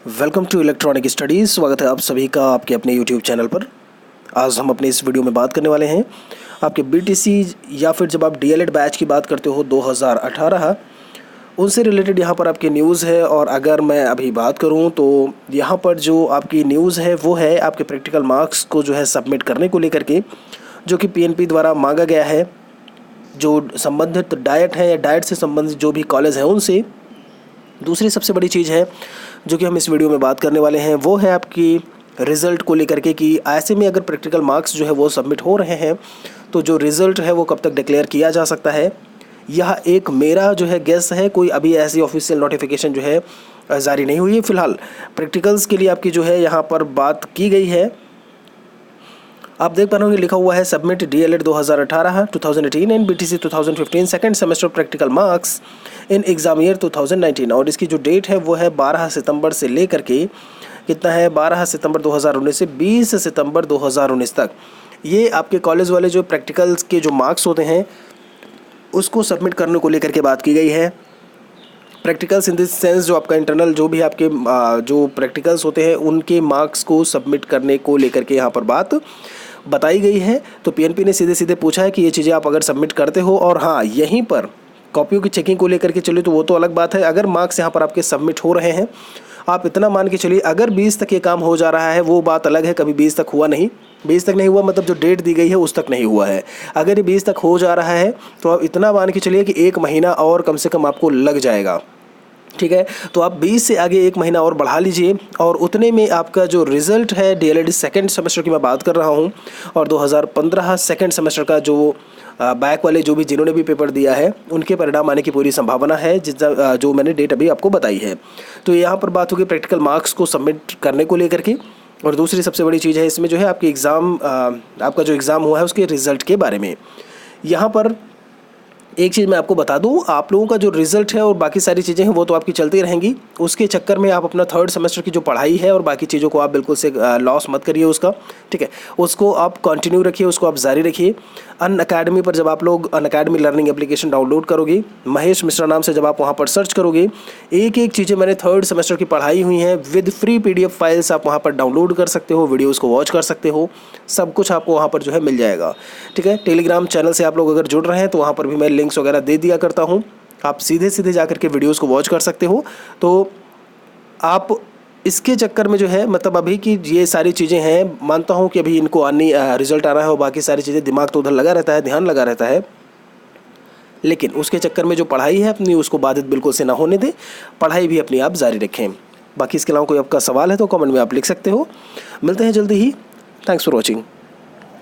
Welcome to electronic studies. स्वागत है आप सभी का आपके अपने यूट्यूब चैनल पर। आज हम अपने इस वीडियो में बात करने वाले हैं आपके बीटीसी या फिर जब आप डीएलएड बैच की बात करते हो 2018 उनसे रिलेटेड यहाँ पर आपकी न्यूज़ है। और अगर मैं अभी बात करूँ तो यहाँ पर जो आपकी न्यूज़ है वो है आपके प्रैक्टिकल मार्क्स को जो है सबमिट करने को लेकर के, जो कि पीएनपी द्वारा मांगा गया है। जो संबंधित डाइट है या डाइट से संबंधित जो भी कॉलेज हैं उनसे। दूसरी सबसे बड़ी चीज़ है जो कि हम इस वीडियो में बात करने वाले हैं वो है आपकी रिज़ल्ट को लेकर के, कि ऐसे में अगर प्रैक्टिकल मार्क्स जो है वो सबमिट हो रहे हैं तो जो रिज़ल्ट है वो कब तक डिक्लेयर किया जा सकता है। यह एक मेरा जो है गेस है, कोई अभी ऐसी ऑफिशियल नोटिफिकेशन जो है जारी नहीं हुई है। फ़िलहाल प्रैक्टिकल्स के लिए आपकी जो है यहाँ पर बात की गई है। आप देख पा रहे होंगे लिखा हुआ है submit DElEd 2018 and BTC 2015 second semester practical marks in exam year 2019। और इसकी जो डेट है वो है 12 सितंबर से लेकर के कितना है 12 सितंबर 2019 से 20 सितंबर 2019 तक। ये आपके कॉलेज वाले जो प्रैक्टिकल्स के जो मार्क्स होते हैं उसको सबमिट करने को लेकर के बात की गई है। प्रैक्टिकल्स इन दिस सेंस जो आपका इंटरनल जो भी आपके जो प्रैक्टिकल्स होते हैं उनके मार्क्स को सबमिट करने को लेकर के यहाँ पर बात बताई गई है। तो पीएनपी ने सीधे सीधे पूछा है कि ये चीज़ें आप अगर सबमिट करते हो, और हाँ यहीं पर कॉपियों की चेकिंग को लेकर के चलिए तो वो तो अलग बात है। अगर मार्क्स यहाँ पर आपके सबमिट हो रहे हैं, आप इतना मान के चलिए अगर 20 तक ये काम हो जा रहा है वो बात अलग है। कभी 20 तक हुआ नहीं, 20 तक नहीं हुआ मतलब जो डेट दी गई है उस तक नहीं हुआ है। अगर ये 20 तक हो जा रहा है तो आप इतना मान के चलिए कि 1 महीना और कम से कम आपको लग जाएगा। ठीक है, तो आप 20 से आगे 1 महीना और बढ़ा लीजिए और उतने में आपका जो रिज़ल्ट है डीएलएड सेकंड सेमेस्टर की मैं बात कर रहा हूं, और 2015 सेकंड सेमेस्टर का जो बैक वाले जो भी जिन्होंने भी पेपर दिया है उनके परिणाम आने की पूरी संभावना है, जो मैंने डेट अभी आपको बताई है। तो यहाँ पर बात होगी प्रैक्टिकल मार्क्स को सबमिट करने को लेकर के। और दूसरी सबसे बड़ी चीज़ है इसमें जो है आपकी एग्ज़ाम, आपका जो एग्ज़ाम हुआ है उसके रिज़ल्ट के बारे में। यहाँ पर एक चीज़ मैं आपको बता दूं, आप लोगों का जो रिज़ल्ट है और बाकी सारी चीज़ें हैं वो तो आपकी चलती रहेंगी। उसके चक्कर में आप अपना थर्ड सेमेस्टर की जो पढ़ाई है और बाकी चीज़ों को आप बिल्कुल से लॉस मत करिए उसका। ठीक है, उसको आप कंटिन्यू रखिए, उसको आप जारी रखिए। अनअकैडमी पर जब आप लोग अनअकैडमी लर्निंग एप्लीकेशन डाउनलोड करोगे, महेश मिश्रा नाम से जब आप वहाँ पर सर्च करोगे, एक एक चीज़ें मैंने थर्ड सेमेस्टर की पढ़ाई हुई हैं विद फ्री PDF फाइल्स आप वहाँ पर डाउनलोड कर सकते हो, वीडियोज़ को वॉच कर सकते हो, सब कुछ आपको वहाँ पर जो है मिल जाएगा। ठीक है, टेलीग्राम चैनल से आप लोग अगर जुड़ रहे हैं तो वहाँ पर भी मैं लिंक्स वगैरह दे दिया करता हूँ, आप सीधे सीधे जाकर के वीडियोज़ को वॉच कर सकते हो। तो आप इसके चक्कर में जो है मतलब अभी की ये सारी चीज़ें हैं, मानता हूँ कि अभी इनको आनी रिजल्ट आ रहा है और बाकी सारी चीज़ें, दिमाग तो उधर लगा रहता है, ध्यान लगा रहता है, लेकिन उसके चक्कर में जो पढ़ाई है अपनी उसको बाधित बिल्कुल से ना होने दें, पढ़ाई भी अपनी आप जारी रखें। बाकी इसके अलावा कोई आपका सवाल है तो कमेंट में आप लिख सकते हो। मिलते हैं जल्दी ही। Thanks for watching.